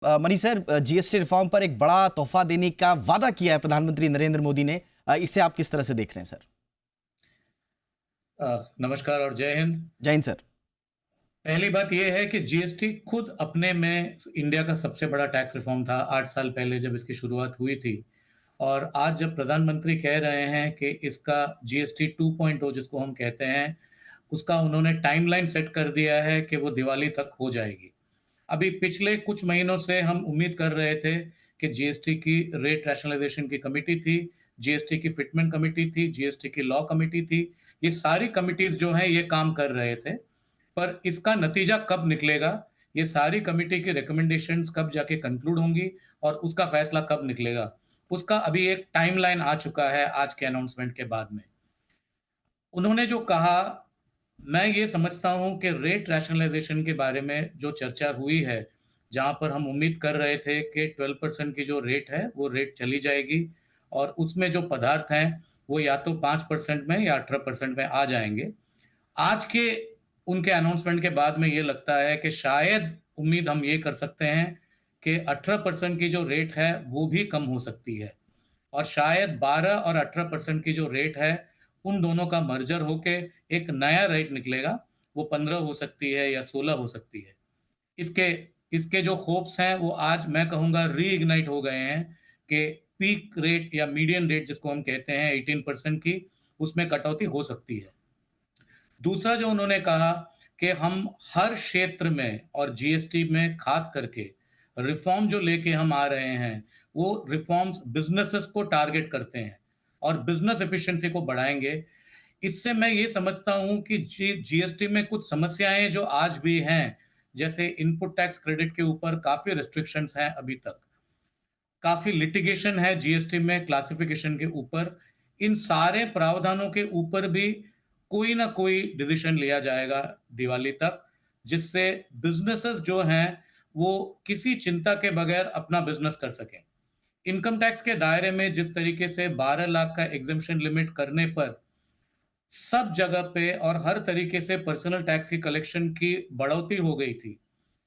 Money sir, GST reform पर एक बड़ा तोहफा देने का वादा किया है प्रधानमंत्री नरेंद्र मोदी ने। इसे आप किस तरह से देख रहे हैं सर? नमस्कार और जय हिंद। जय हिंद सर। पहली बात यह है कि जीएसटी खुद अपने में इंडिया का सबसे बड़ा टैक्स रिफॉर्म था 8 साल पहले जब इसकी शुरुआत हुई थी। और आज जब प्रधानमंत्री कह रहे हैं कि इसका जीएसटी 2.0 जिसको हम कहते हैं, उसका उन्होंने टाइमलाइन सेट कर दिया है कि वो दिवाली तक हो जाएगी। अभी पिछले कुछ महीनों से हम उम्मीद कर रहे थे कि जीएसटी की रेट रैशनलाइजेशन की कमिटी थी, जीएसटी की फिटमेंट कमिटी थी, जीएसटी की लॉ कमिटी थी। ये सारी कमिटीज जो हैं ये काम कर रहे थे, पर इसका नतीजा कब निकलेगा, ये सारी कमिटी की रिकमेंडेशंस कब जाके कंक्लूड होंगी और उसका फैसला कब निकलेगा, उसका अभी एक टाइमलाइन आ चुका है आज के अनाउंसमेंट के बाद में। उन्होंने जो कहा, मैं ये समझता हूँ कि रेट रैशनलाइजेशन के बारे में जो चर्चा हुई है, जहाँ पर हम उम्मीद कर रहे थे कि 12% की जो रेट है, वो रेट चली जाएगी और उसमें जो पदार्थ हैं, वो या तो 5% में या 18% में आ जाएँगे। आज के उनके अनाउंसमेंट के बाद में ये लगता है कि शायद उम्मीद हम ये कर सकते हैं कि 18% की जो रेट है, वो भी कम हो सकती है। और शायद 12 और 18% की जो रेट है, उन दोनों का मर्जर होके एक नया रेट निकलेगा। वो 15 हो सकती है या 16 हो सकती है। इसके इसके जो होप्स हैं वो आज मैं कहूँगा रीइग्नाइट हो गए हैं कि पीक रेट या मीडियन रेट जिसको हम कहते हैं 18% की, उसमें कटौती हो सकती है। दूसरा जो उन्होंने कहा कि हम हर क्षेत्र में और जीएसटी में खास करके रिफॉर्म जो लेके हम आ रहे हैं, वो रिफॉर्म्स बिजनेसेस को टारगेट करते हैं और बिजनेस एफिशिएंसी को बढ़ाएंगे। इससे मैं ये समझता हूँ कि जीएसटी में कुछ समस्याएं जो आज भी हैं, जैसे इनपुट टैक्स क्रेडिट के ऊपर काफी रिस्ट्रिक्शंस हैं अभी तक, काफी लिटिगेशन है जीएसटी में क्लासिफिकेशन के ऊपर। इन सारे प्रावधानों के ऊपर भी कोई ना कोई डिसीजन लिया जाएगा दिवाली तक, जिससे बिजनेसेस जो हैं वो किसी चिंता के बगैर अपना बिजनेस कर सकें। इनकम टैक्स के दायरे में जिस तरीके से 12 लाख का एग्जेम्पशन लिमिट करने पर सब जगह पे और हर तरीके से पर्सनल टैक्स की कलेक्शन की बढ़ोतरी हो गई थी,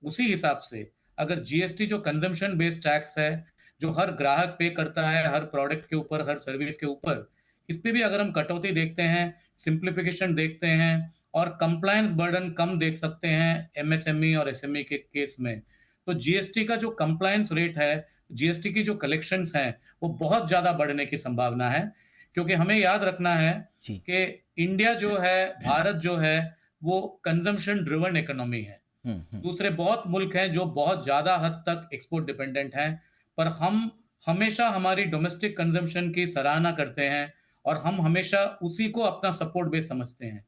उसी हिसाब से अगर जीएसटी जो कंजम्पशन बेस्ड टैक्स है, जो हर ग्राहक पे करता है, हर प्रोडक्ट के ऊपर, हर सर्विस के ऊपर, इस पे भी अगर हम कटौती देखते हैं, सिंप्लीफिकेशन देखते हैं और कंप्लायंस बर्डन कम देख सकते हैं एमएसएमई और एसएमई के केस में, तो जीएसटी का जो कंप्लायंस रेट है, जीएसटी की जो कलेक्शंस हैं, वो बहुत ज्यादा बढ़ने की संभावना है। क्योंकि हमें याद रखना है जी। कि इंडिया जो है, भारत जो है, वो कंजम्पशन ड्रिवन इकोनॉमी है। हम्म। दूसरे बहुत मुल्क हैं जो बहुत ज़्यादा हद तक एक्सपोर्ट डिपेंडेंट हैं, पर हम हमेशा हमारी डोमेस्टिक कंजम्पशन की सराहना करते हैं और हम हमेशा उसी को अपना सपोर्ट बेस समझते हैं।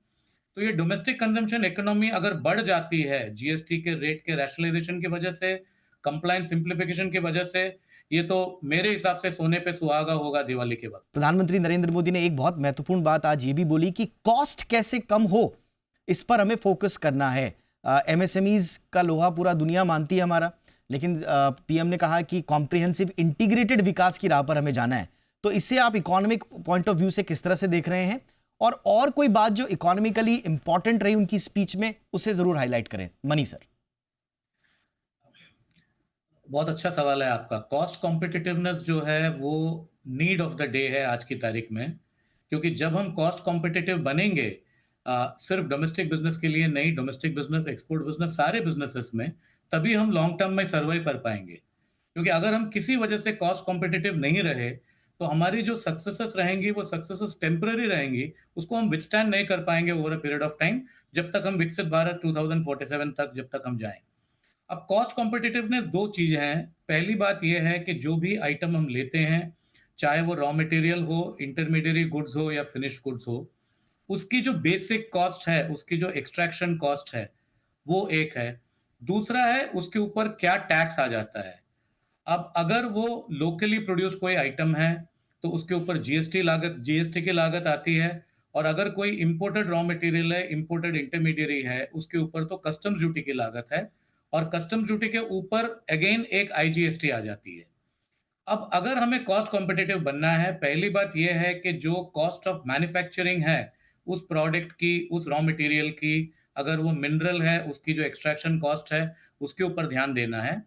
तो ये डोमेस्टिक कंजम्पशन इकोनॉमी अगर बढ़ जाती है जीएसटी के रेट के रैशनलाइजेशन की वजह से, कंप्लायंस सिंप्लीफिकेशन की वजह से, ये तो मेरे हिसाब से सोने पे सुहागा होगा दिवाली के वक्त। प्रधानमंत्री नरेंद्र मोदी ने एक बहुत महत्वपूर्ण बात आज ये भी बोली कि कॉस्ट कैसे कम हो, इस पर हमें फोकस करना है। एमएसएमईज का लोहा पूरा दुनिया मानती है हमारा, लेकिन पीएम ने कहा कि कॉम्प्रिहेंसिव इंटीग्रेटेड विकास की राह पर हमें जाना है। तो इसे आप इकोनॉमिक पॉइंट ऑफ व्यू से किस तरह से देख रहे हैं? और कोई बात जो इकोनॉमिकली इंपॉर्टेंट रही उनकी स्पीच में, उसे जरूर हाईलाइट करें मनी सर। बहुत अच्छा सवाल है आपका। कॉस्ट कॉम्पिटिटिवनेस जो है वो नीड ऑफ द डे है आज की तारीख में, क्योंकि जब हम कॉस्ट कॉम्पिटिटिव बनेंगे, सिर्फ डोमेस्टिक बिजनेस के लिए नहीं, डोमेस्टिक बिजनेस, एक्सपोर्ट बिजनेस, सारे बिजनेसेस में, तभी हम लॉन्ग टर्म में सर्वाइव कर पाएंगे। क्योंकि अगर हम किसी वजह से कॉस्ट कॉम्पिटिटिव नहीं रहे, तो हमारी जो सक्सेसेस रहेंगी वो सक्सेसेस टेम्पररी रहेंगी, उसको हम विथस्टैंड नहीं कर पाएंगे over a period of time, जब तक हम विकसित भारत 2047 तक जब तक हम जाएं। अब कॉस्ट कॉम्पिटिटिवनेस दो चीजें हैं। पहली बात यह है कि जो भी आइटम हम लेते हैं, चाहे वो रॉ मटेरियल हो, इंटरमीडिएरी गुड्स हो या फिनिश्ड गुड्स हो, उसकी जो बेसिक कॉस्ट है, उसकी जो एक्सट्रैक्शन कॉस्ट है, वो एक है। दूसरा है उसके ऊपर क्या टैक्स आ जाता है। अब अगर वो लोकली प्रोड्यूस कोई आइटम है, तो उसके ऊपर जीएसटी की लागत आती है। और अगर कोई इंपोर्टेड रॉ मटेरियल है, इंपोर्टेड इंटरमीडिएरी है, उसके ऊपर तो कस्टम्स ड्यूटी की लागत है और कस्टम्स ड्यूटी के ऊपर अगेन एक आईजीएसटी आ जाती है। अब अगर हमें कॉस्ट कॉम्पिटिटिव बनना है, पहली बात यह है कि जो कॉस्ट ऑफ मैन्युफैक्चरिंग है उस प्रोडक्ट की, उस रॉ मटेरियल की, अगर वो मिनरल है उसकी जो एक्सट्रैक्शन कॉस्ट है उसके ऊपर ध्यान देना है।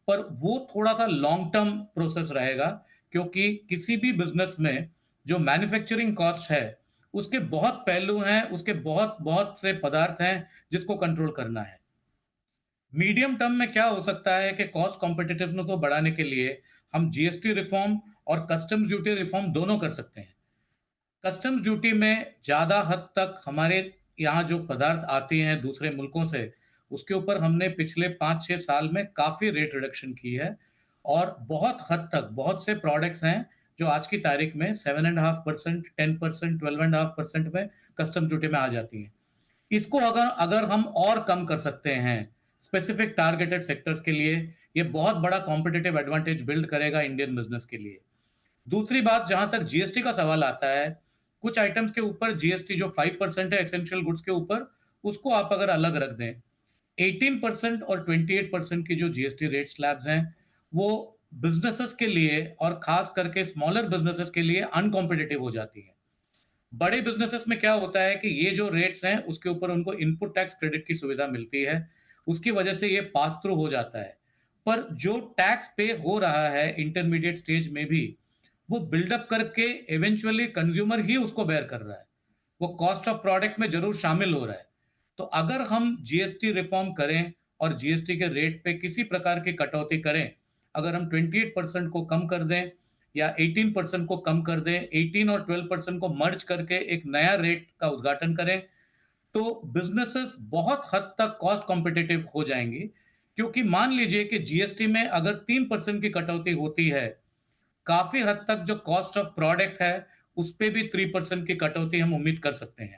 पर वो थोड़ा-सा लॉन्ग टर्म प्रोसेस रहेगा, क्योंकि किसी भी बिज़नेस में जो मैन्युफैक्चरिंग कॉस्ट है, उसके बहुत पहलू हैं, उसके बहुत-बहुत से पदार्थ हैं, जिसको कंट्रोल करना है। मीडियम टर्म में क्या हो सकता है कि कॉस्ट कॉम्पिटिटिवनेस को बढ़ाने के लिए हम जीएसटी रिफॉर्म और कस्टम्स ड्यूटी रिफॉर्म दोनों कर सकते हैं। कस्टम्स ड्यूटी में ज़्यादा हद तक हमारे यहाँ जो पदार्थ आते हैं दूसरे मुल्कों से, उसके ऊपर हमने पिछले 5-6 साल में काफ़ी रेट रिडक्शन की है और बहुत हद तक बहुत से प्रोडक्ट्स हैं, जो आज की तारीख में 7.5%, 10%, 12.5% में कस्टम ड्यूटी में आ जाती हैं। इसको अगर अगर हम और कम कर सकते हैं स्पेसिफिक टारगेटेड सेक्टर्स के लिए, ये बहुत बड़ा कॉम्पिटिटिव एडवांटेज बिल्ड करेगा इंडियन बिजनेस के लिए। दूसरी बात, जहां तक जीएसटी का सवाल आता है, कुछ आइटम्स के ऊपर जीएसटी जो 5% है एसेंशियल गुड्स के ऊपर, उसको आप अगर अलग रख दें, 18% और 28% की जो जीएसटी रेट स्लैब्स हैं, वो बिजनेसेस के लिए और खास करके स्मॉलर बिजनेसेस के लिए अनकॉम्पिटिटिव हो जाती है। बड़े बिजनेसेस में क्या होता है कि ये जो रेट्स हैं उसके ऊपर उनको इनपुट टैक्स क्रेडिट की सुविधा मिलती है, उसकी वजह से ये पास थ्रू हो जाता है। पर जो टैक्स पे हो रहा है इंटरमीडिएट स्टेज में भी, वो बिल्डअप करके इवेंचुअली कंज्यूमर ही उसको बेयर कर रहा है, वो कॉस्ट ऑफ प्रोडक्ट में जरूर शामिल हो रहा है। तो अगर हम जीएसटी रिफॉर्म करें और जीएसटी के रेट पे किसी प्रकार की कटौती करें, अगर हम 28% को कम कर दें या 18% को कम कर दें, 18 और 12% को मर्ज करके एक नया रेट का उद्घाटन करें, तो बिजनेसेस बहुत हद तक कॉस्ट कॉम्पिटिटिव हो जाएंगी। क्योंकि मान लीजिए कि जीएसटी में अगर 3% की कटौती होती है, काफी हद तक जो कॉस्ट ऑफ प्रोडक्ट है, उस पे भी 3% की कटौती हम उम्मीद कर सकते हैं।